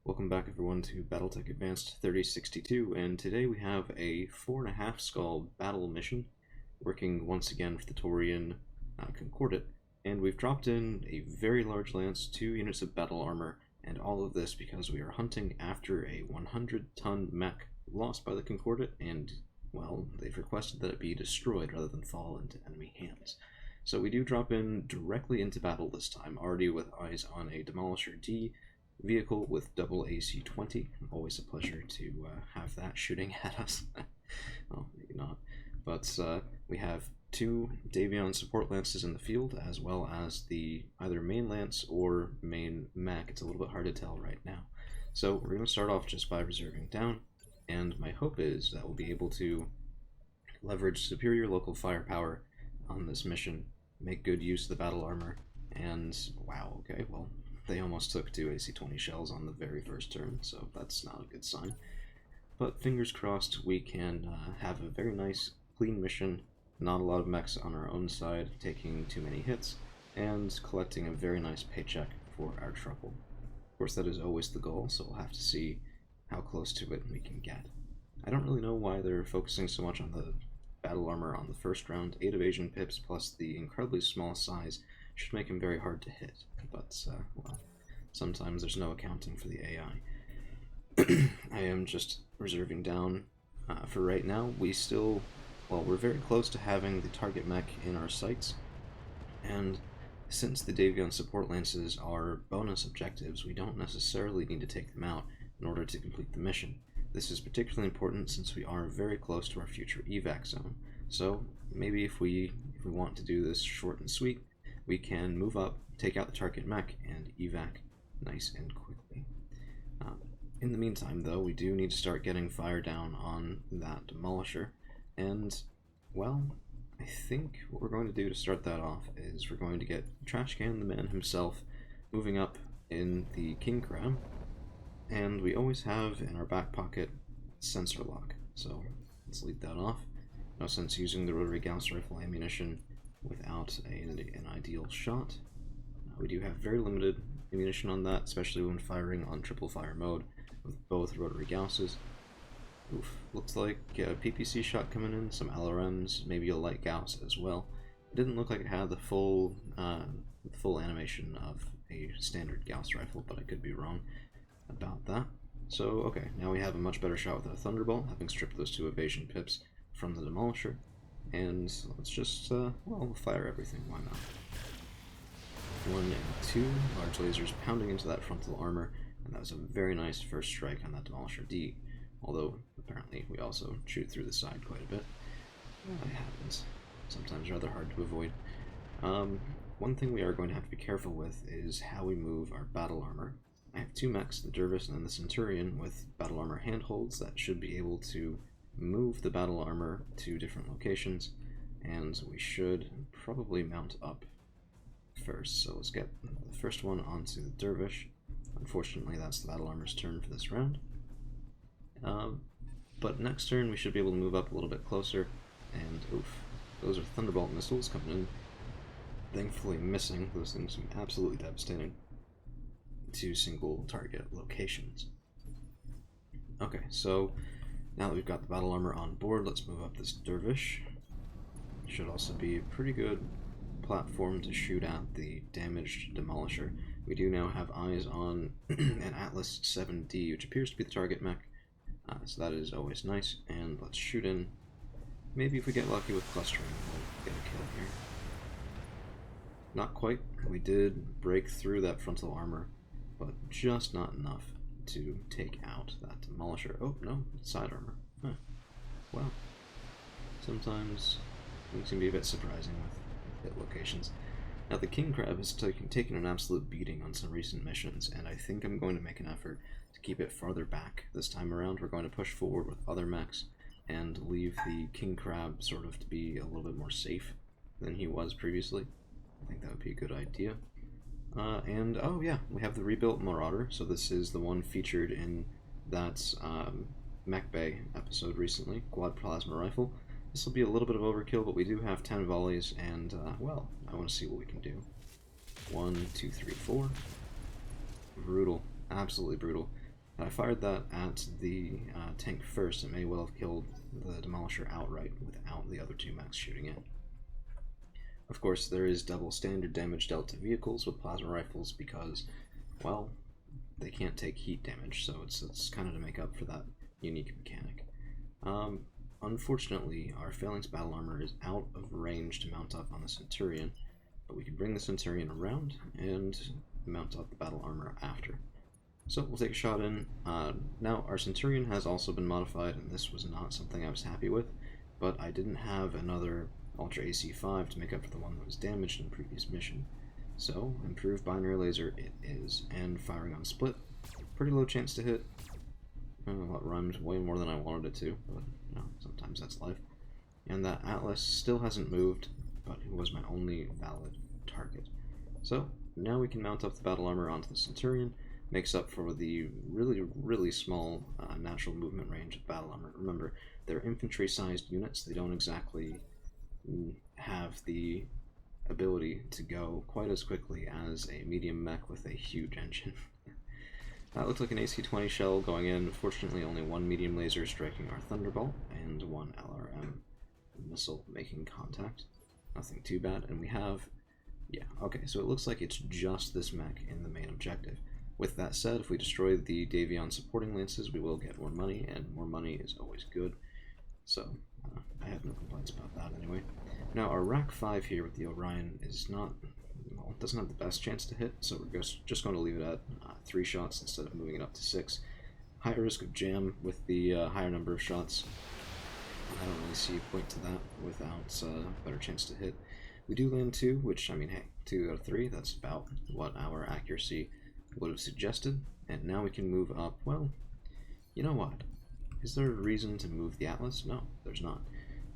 Welcome back everyone to Battletech Advanced 3062, and today we have a 4.5 skull battle mission, working once again for the Taurian Concordat, and we've dropped in a very large lance, 2 units of battle armor, and all of this because we are hunting after a 100-ton mech lost by the Concordat, and, well, they've requested that it be destroyed rather than fall into enemy hands. So we do drop in directly into battle this time, already with eyes on a Demolisher D, vehicle with double AC-20. Always a pleasure to have that shooting at us. Well, maybe not. But we have 2 Davion support lances in the field, as well as the either main lance or main mech. It's a little bit hard to tell right now. So we're going to start off just by reserving down, and my hope is that we'll be able to leverage superior local firepower on this mission, make good use of the battle armor, and wow, okay, well, they almost took 2 AC-20 shells on the very first turn, so that's not a good sign. But fingers crossed we can have a very nice, clean mission, not a lot of mechs on our own side taking too many hits, and collecting a very nice paycheck for our trouble. Of course, that is always the goal, so we'll have to see how close to it we can get. I don't really know why they're focusing so much on the battle armor on the first round. 8 evasion pips plus the incredibly small size should make him very hard to hit, but, well, sometimes there's no accounting for the AI. I am just reserving down for right now. We're very close to having the target mech in our sights, and since the Davion support lances are bonus objectives, we don't necessarily need to take them out in order to complete the mission. This is particularly important since we are very close to our future evac zone, so maybe if we want to do this short and sweet, we can move up, take out the target mech, and evac nice and quickly. In the meantime, though, we do need to start getting fire down on that Demolisher, and, well, I think what we're going to do to start that off is we're going to get Trashcan, the man himself, moving up in the King Crab, and we always have in our back pocket sensor lock, so let's lead that off. No sense using the rotary Gauss rifle ammunition without an ideal shot. We do have very limited ammunition on that, especially when firing on triple fire mode with both rotary Gausses. Oof, looks like a PPC shot coming in, some LRMs, maybe a light Gauss as well. It didn't look like it had the full animation of a standard Gauss rifle, but I could be wrong about that. So, okay, now we have a much better shot with a Thunderbolt, having stripped those 2 evasion pips from the Demolisher. And let's just, well, fire everything, why not? 1 and 2, large lasers pounding into that frontal armor, and that was a very nice first strike on that Demolisher D, although apparently we also shoot through the side quite a bit. It happens. Sometimes rather hard to avoid. One thing we are going to have to be careful with is how we move our battle armor. I have 2 mechs, the Dervish and the Centurion, with battle armor handholds that should be able to move the battle armor to different locations, and we should probably mount up first. So let's get the first one onto the Dervish. Unfortunately, that's the battle armor's turn for this round. But next turn we should be able to move up a little bit closer, and oof, those are Thunderbolt missiles coming in. Thankfully missing. Those things are absolutely devastating to single target locations. Okay, so now that we've got the battle armor on board, let's move up this Dervish. Should also be a pretty good platform to shoot at the damaged Demolisher. We do now have eyes on an Atlas 7D, which appears to be the target mech, so that is always nice, and let's shoot in. Maybe if we get lucky with clustering, we'll get a kill here. Not quite. We did break through that frontal armor, but just not enough to take out that Demolisher. Oh, no, side armor. Huh. Well, sometimes things can be a bit surprising with hit locations. Now, the King Crab has taken an absolute beating on some recent missions, and I think I'm going to make an effort to keep it farther back this time around. We're going to push forward with other mechs and leave the King Crab sort of to be a little bit more safe than he was previously. I think that would be a good idea. And, oh yeah, we have the rebuilt Marauder, so this is the one featured in that Mech Bay episode recently, Quad Plasma Rifle. This will be a little bit of overkill, but we do have 10 volleys, and, well, I want to see what we can do. 1, 2, 3, 4. Brutal. Absolutely brutal. Had I fired that at the tank first, it may well have killed the Demolisher outright without the other two mechs shooting in. Of course, there is double standard damage dealt to vehicles with plasma rifles because, well, they can't take heat damage, so it's kind of to make up for that unique mechanic. Unfortunately, our Phalanx battle armor is out of range to mount up on the Centurion, but we can bring the Centurion around and mount up the battle armor after. So we'll take a shot in. Now, our Centurion has also been modified, and this was not something I was happy with, but I didn't have another Ultra AC5 to make up for the one that was damaged in the previous mission. So, improved binary laser it is, and firing on split. Pretty low chance to hit. Well, it rhymed way more than I wanted it to, but you know, sometimes that's life. And that Atlas still hasn't moved, but it was my only valid target. So, now we can mount up the battle armor onto the Centurion. Makes up for the really small natural movement range of battle armor. Remember, they're infantry-sized units. They don't exactly have the ability to go quite as quickly as a medium mech with a huge engine. That looked like an AC-20 shell going in. Fortunately, only one medium laser striking our Thunderbolt and one LRM missile making contact. Nothing too bad. And we have... yeah, okay, so it looks like it's just this mech in the main objective. With that said, if we destroy the Davion supporting lances, we will get more money, and more money is always good. So, I have no complaints about that anyway. Now, our Rack 5 here with the Orion is not, well, doesn't have the best chance to hit, so we're just going to leave it at 3 shots instead of moving it up to 6. Higher risk of jam with the higher number of shots. I don't really see a point to that without a better chance to hit. We do land 2, which, I mean, hey, 2 out of 3, that's about what our accuracy would have suggested, and now we can move up. Well, you know what? Is there a reason to move the Atlas? No, there's not.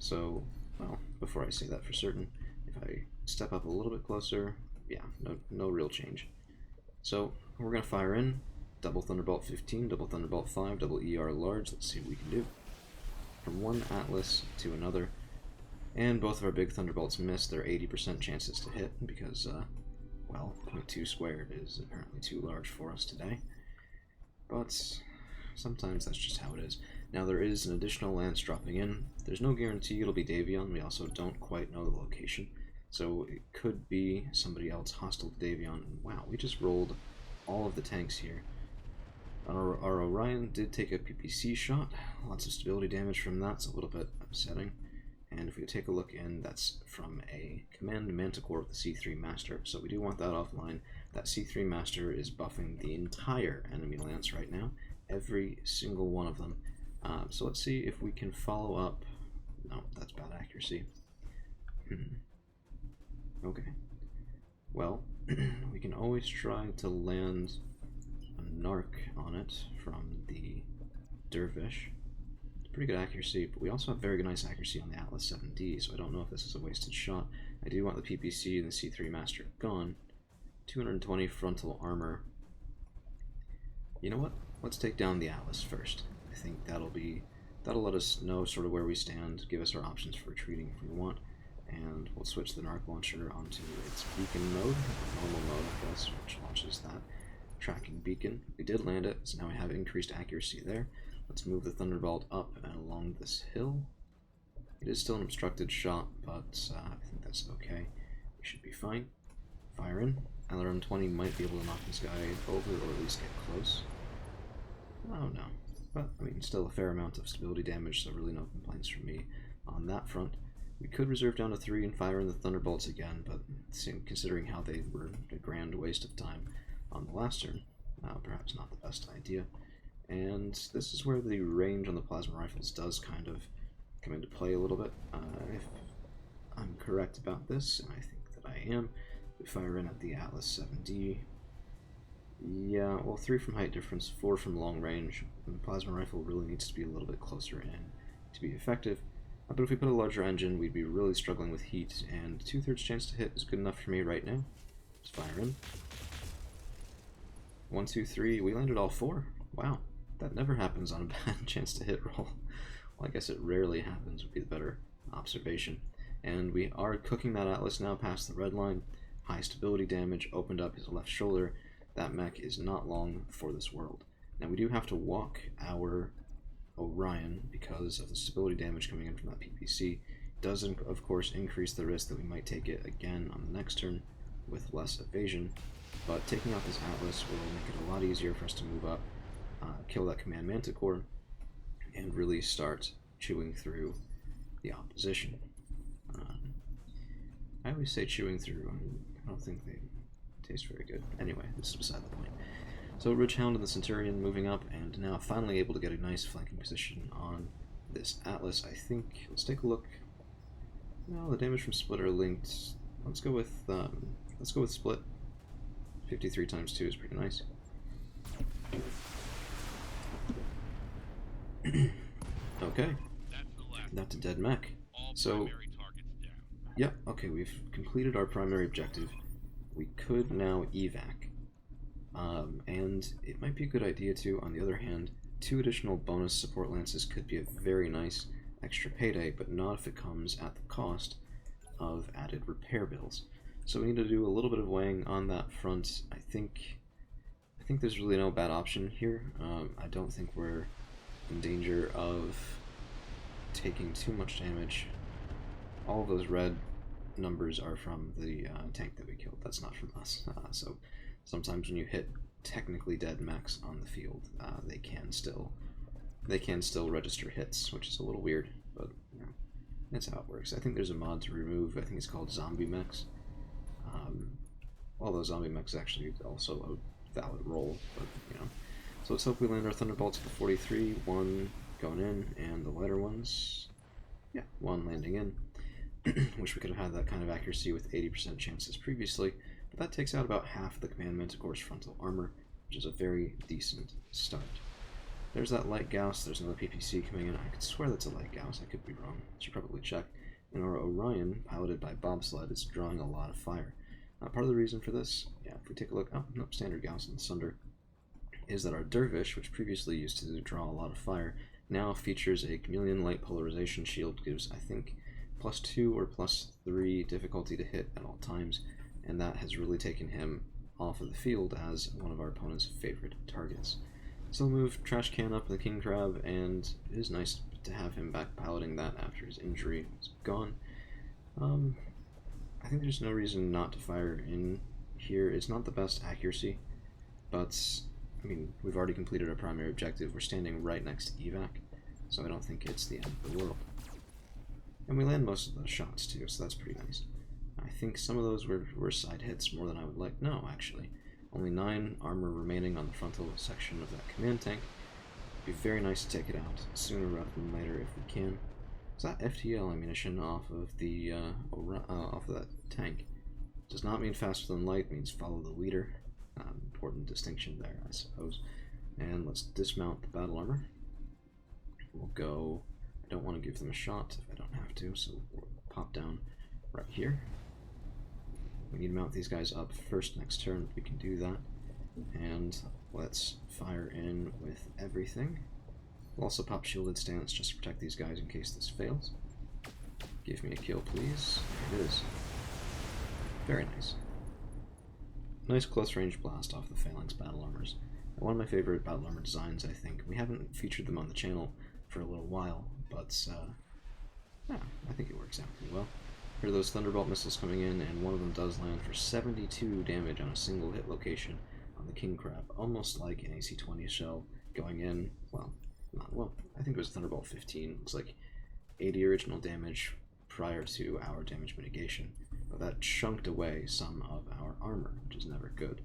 So, well, before I say that for certain, if I step up a little bit closer, yeah, no real change. So, we're going to fire in, double Thunderbolt 15, double Thunderbolt 5, double ER large, let's see what we can do. From one Atlas to another, and both of our big Thunderbolts miss their 80% chances to hit, because, well, 0.2 squared is apparently too large for us today. But sometimes that's just how it is. Now there is an additional lance dropping in. There's no guarantee it'll be Davion. We also don't quite know the location. So it could be somebody else hostile to Davion. Wow, we just rolled all of the tanks here. Our Orion did take a PPC shot. Lots of stability damage from that. It's a little bit upsetting. And if we take a look in, that's from a Command Manticore with the C3 Master. So we do want that offline. That C3 Master is buffing the entire enemy lance right now. Every single one of them. So let's see if we can follow up. No, that's bad accuracy. Okay. Well, we can always try to land a Narc on it from the Dervish. Pretty good accuracy, but we also have very nice accuracy on the Atlas 7D, so I don't know if this is a wasted shot. I do want the PPC and the C3 Master gone. 220 frontal armor. You know what? Let's take down the Atlas first. I think that'll let us know sort of where we stand, give us our options for retreating if we want, and we'll switch the Narc launcher onto its beacon mode, or normal mode, I guess, which launches that tracking beacon. We did land it, so now we have increased accuracy there. Let's move the Thunderbolt up and along this hill. It is still an obstructed shot, but I think that's okay. We should be fine. Fire in. LRM 20 might be able to knock this guy over, or at least get close. Oh no. But, I mean, still a fair amount of stability damage, so really no complaints from me on that front. We could reserve down to 3 and fire in the Thunderbolts again, but considering how they were a grand waste of time on the last turn, perhaps not the best idea. And this is where the range on the plasma rifles does kind of come into play a little bit. If I'm correct about this, and I think that I am, we fire in at the Atlas 7D. Yeah, well, 3 from height difference, 4 from long range. And the plasma rifle really needs to be a little bit closer in to be effective. But if we put a larger engine, we'd be really struggling with heat, and 2/3 chance to hit is good enough for me right now. Just fire in. 1, 2, 3. We landed all 4. Wow. That never happens on a bad chance to hit roll. Well, I guess it rarely happens would be the better observation. And we are cooking that Atlas now past the red line. High stability damage opened up his left shoulder. That mech is not long for this world. Now we do have to walk our Orion because of the stability damage coming in from that PPC. It does, of course, increase the risk that we might take it again on the next turn with less evasion, but taking out this Atlas will make it a lot easier for us to move up, kill that Command Manticore, and really start chewing through the opposition. I always say chewing through. I don't think they taste very good. Anyway, this is beside the point. So Ridgehound and the Centurion moving up, and now finally able to get a nice flanking position on this Atlas. I think, let's take a look. No, the damage from Split are linked. Let's go with Split. 53 times 2 is pretty nice. Okay, that's a dead mech. So, yep, okay, we've completed our primary objective. We could now evac. And it might be a good idea to, on the other hand, 2 additional bonus support lances could be a very nice extra payday, but not if it comes at the cost of added repair bills. So we need to do a little bit of weighing on that front. I think there's really no bad option here. I don't think we're in danger of taking too much damage. All of those red numbers are from the tank that we killed. That's not from us. So sometimes when you hit technically dead mechs on the field, they can still register hits, which is a little weird, but you know, that's how it works. I think there's a mod to remove. I think it's called zombie mechs. Although zombie mechs actually also a valid role, but you know. So let's hope we land our Thunderbolts for 43. 1 going in, and the lighter ones, yeah, 1 landing in. Wish we could have had that kind of accuracy with 80% chances previously, but that takes out about half the Command Manticore's frontal armor, which is a very decent start. There's that light Gauss, there's another PPC coming in. I could swear that's a light Gauss, I could be wrong. Should probably check. And our Orion, piloted by Bobsled, is drawing a lot of fire. Part of the reason for this, yeah, if we take a look, oh, no, standard Gauss and Sunder, is that our Dervish, which previously used to draw a lot of fire, now features a Chameleon Light Polarization Shield, gives, I think, +2 or +3 difficulty to hit at all times, and that has really taken him off of the field as one of our opponent's favorite targets. So we'll move Trash Can up the King Crab, and it is nice to have him back piloting that after his injury was gone. I think there's no reason not to fire in here. It's not the best accuracy, but I mean, we've already completed our primary objective. We're standing right next to evac, so I don't think it's the end of the world. And we land most of those shots too, so that's pretty nice. I think some of those were side hits more than I would like. No, actually. Only 9 armor remaining on the frontal section of that command tank. It'd be very nice to take it out sooner rather than later if we can. Is that FTL ammunition off of the off of that tank? Does not mean faster than light, means follow the leader. Important distinction there, I suppose. And let's dismount the battle armor. We'll go. I don't want to give them a shot if I don't have to, so we'll pop down right here. We need to mount these guys up first next turn. We can do that. And let's fire in with everything. We'll also pop shielded stance just to protect these guys in case this fails. Give me a kill, please. There it is. Very nice. Nice close range blast off the Phalanx battle armors. One of my favorite battle armor designs, I think. We haven't featured them on the channel for a little while, but yeah, I think it works out pretty well. Here are those Thunderbolt missiles coming in, and one of them does land for 72 damage on a single hit location on the King Crab, almost like an AC-20 shell going in. Well, not well. I think it was Thunderbolt 15. Looks like 80 original damage prior to our damage mitigation, but that chunked away some of our armor, which is never good.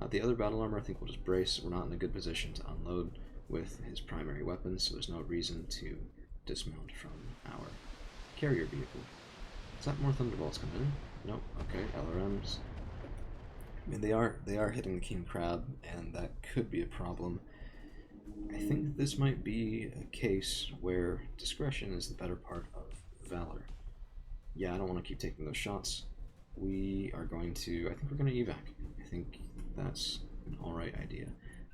The other battle armor, I think we'll just brace. We're not in a good position to unload with his primary weapons, so there's no reason to dismount from our carrier vehicle. Is that more Thunderbolts coming in? Nope. Okay, LRMs. I mean, they are hitting the King Crab, and that could be a problem. I think this might be a case where discretion is the better part of valor. Yeah, I don't want to keep taking those shots. We are going to, I think we're going to evac. I think that's an alright idea.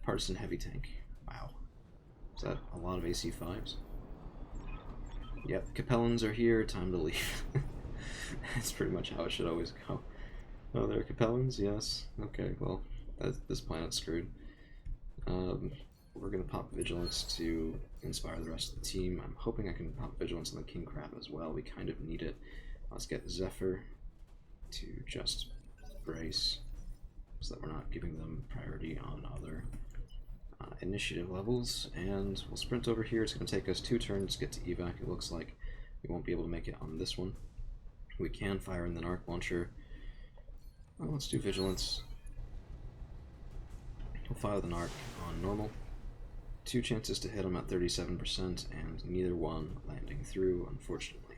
Partisan heavy tank. Wow. Is that a lot of AC-5s? Yep, Capellans are here, time to leave. That's pretty much how it should always go. Oh, there are Capellans? Yes. Okay, well, this planet's screwed. we're going to pop Vigilance to inspire the rest of the team. I'm hoping I can pop Vigilance on the King Crab as well. We kind of need it. Let's get Zephyr to just brace so that we're not giving them priority on other initiative levels. And we'll sprint over here. It's going to take us 2 turns to get to evac. It looks like we won't be able to make it on this one. We can fire in the Narc launcher. Well, let's do Vigilance. We'll fire the Narc on normal. 2 chances to hit him at 37%, and neither one landing through, unfortunately.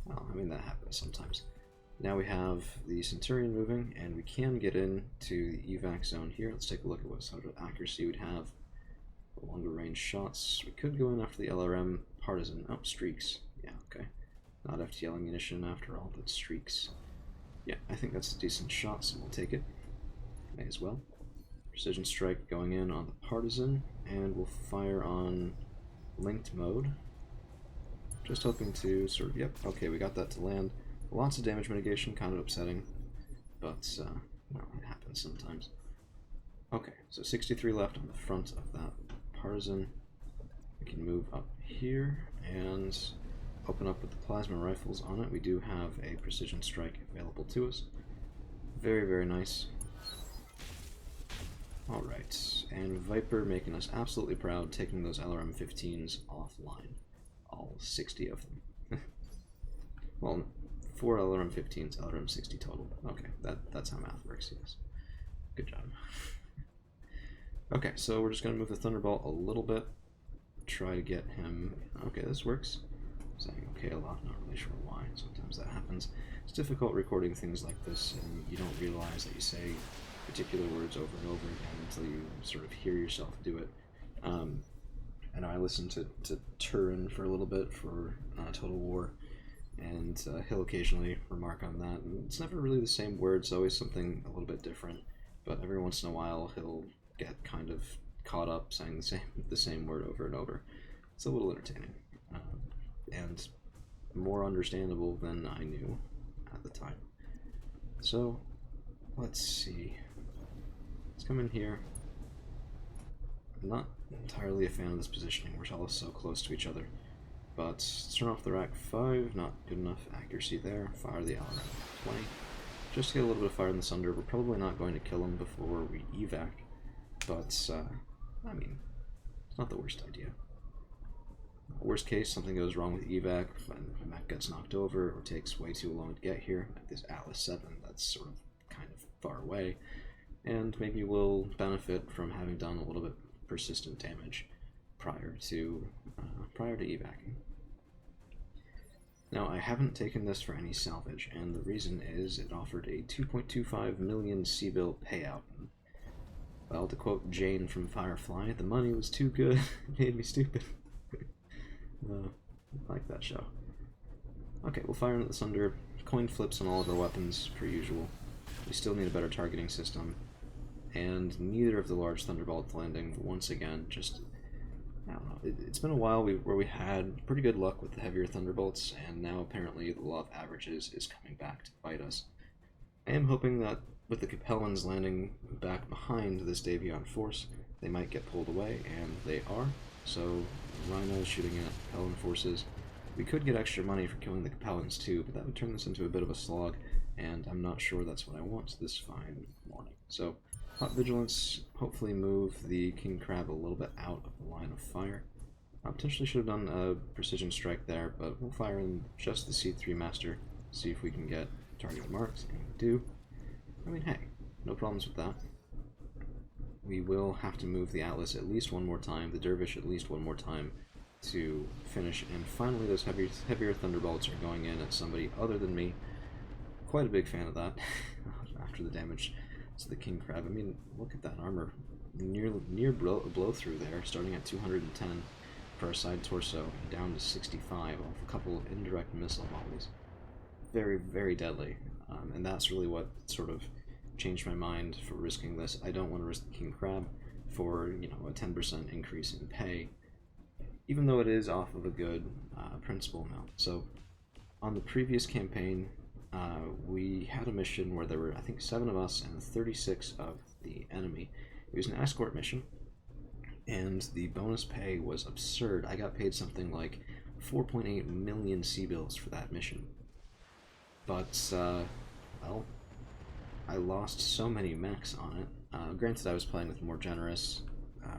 Well, I mean, that happens sometimes. Now we have the Centurion moving, and we can get into the evac zone here. Let's take a look at what sort of accuracy we'd have. Longer range shots. We could go in after the LRM Partisan. Oh, streaks. Yeah, okay. Not FTL ammunition after all, but streaks. Yeah, I think that's a decent shot, so we'll take it. May as well. Precision strike going in on the Partisan, and we'll fire on linked mode. Just hoping to sort of, yep, okay, we got that to land. Lots of damage mitigation, kind of upsetting, but, well, it happens sometimes. Okay, so 63 left on the front of that Partisan. We can move up here and open up with the plasma rifles on it. We do have a precision strike available to us. Very, very nice. Alright, and Viper making us absolutely proud, taking those LRM-15s offline. All 60 of them. Well, 4 LRM-15s, LRM-60 total. Okay, that's how math works, yes. Good job. Okay, so we're just going to move the Thunderbolt a little bit. Try to get him... Okay, this works. Saying okay a lot, not really sure why. Sometimes that happens. It's difficult recording things like this, and you don't realize that you say particular words over and over again until you sort of hear yourself do it. I know I listened to Turin for a little bit for Total War, and he'll occasionally remark on that. And it's never really the same word, it's always something a little bit different, but every once in a while he'll get kind of caught up saying the same word over and over. It's a little entertaining, and more understandable than I knew at the time. So, let's see. Let's come in here. I'm not entirely a fan of this positioning. We're all so close to each other. But let's turn off the rack 5, not good enough accuracy there. Fire the LRM 20. Just to get a little bit of fire in the Sunder. We're probably not going to kill him before we evac, but I mean, it's not the worst idea. Worst case, something goes wrong with evac, and the mech gets knocked over, or takes way too long to get here, like this Atlas 7 that's sort of kind of far away, and maybe we'll benefit from having done a little bit persistent damage prior to evacing. Now, I haven't taken this for any salvage, and the reason is it offered a 2.25 million C-bill payout. Well, to quote Jane from Firefly, the money was too good, it made me stupid. I like that show. Okay, we'll fire into the Sunder. Coin flips on all of our weapons, per usual. We still need a better targeting system. And neither of the large Thunderbolts landing, once again, just... I don't know. It's been a while where we had pretty good luck with the heavier Thunderbolts, and now apparently the law of averages is coming back to bite us. I am hoping that with the Capellans landing back behind this Davion force, they might get pulled away, and they are. So, Rhino shooting at Capellan forces. We could get extra money for killing the Capellans too, but that would turn this into a bit of a slog, and I'm not sure that's what I want this fine morning. So, Hot Vigilance, hopefully move the King Crab a little bit out of the line of fire. I potentially should have done a precision strike there, but we'll fire in just the C3 Master, see if we can get target marks, and we do. I mean, hey, no problems with that. We will have to move the Atlas at least one more time, the Dervish at least one more time to finish, and finally those heavier Thunderbolts are going in at somebody other than me. Quite a big fan of that, after the damage to the King Crab. I mean, look at that armor. Near blow through there, starting at 210 for our side torso, and down to 65 off a couple of indirect missile volleys. Very, very deadly, and that's really what sort of changed my mind for risking this. I don't want to risk the King Crab for, you know, a 10% increase in pay, even though it is off of a good principal amount. So, on the previous campaign, we had a mission where there were, I think, 7 of us and 36 of the enemy. It was an escort mission, and the bonus pay was absurd. I got paid something like 4.8 million C-bills for that mission. But, well, I lost so many mechs on it. Granted, I was playing with more generous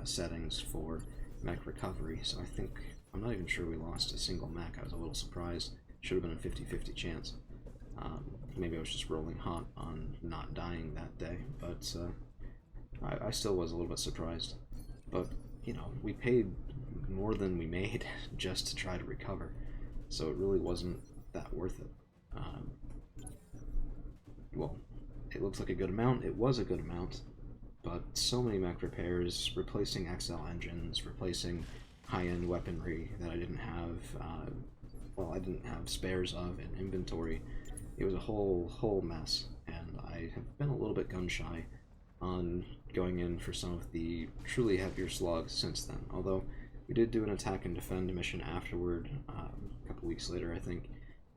settings for mech recovery, so I think, I'm not even sure we lost a single mech. I was a little surprised. Should have been a 50-50 chance. Maybe I was just rolling hot on not dying that day, but I still was a little bit surprised. But, you know, we paid more than we made just to try to recover, so it really wasn't that worth it. Well, it looks like a good amount. It was a good amount, but so many mech repairs, replacing XL engines, replacing high-end weaponry that I didn't have, well, I didn't have spares of in inventory. It was a whole mess, and I have been a little bit gun-shy on going in for some of the truly heavier slugs since then, although we did do an attack and defend mission afterward, a couple weeks later, I think,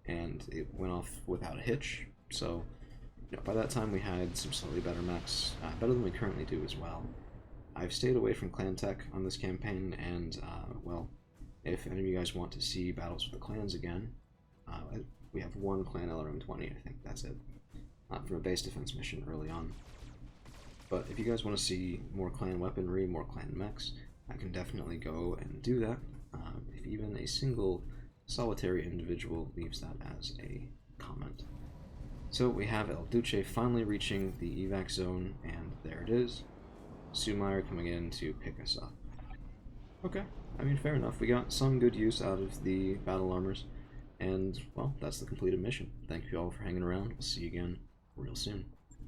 and it went off without a hitch, so you know, by that time we had some slightly better mechs, better than we currently do as well. I've stayed away from clan tech on this campaign, and, well, if any of you guys want to see battles with the clans again, we have one clan LRM-20, I think that's it, from a base defense mission early on. But if you guys want to see more clan weaponry, more clan mechs, I can definitely go and do that, if even a single solitary individual leaves that as a comment. So we have El Duce finally reaching the evac zone, and there it is. Sumeyer coming in to pick us up. Okay, I mean, fair enough. We got some good use out of the battle armors, and, well, that's the completed mission. Thank you all for hanging around. We'll see you again real soon.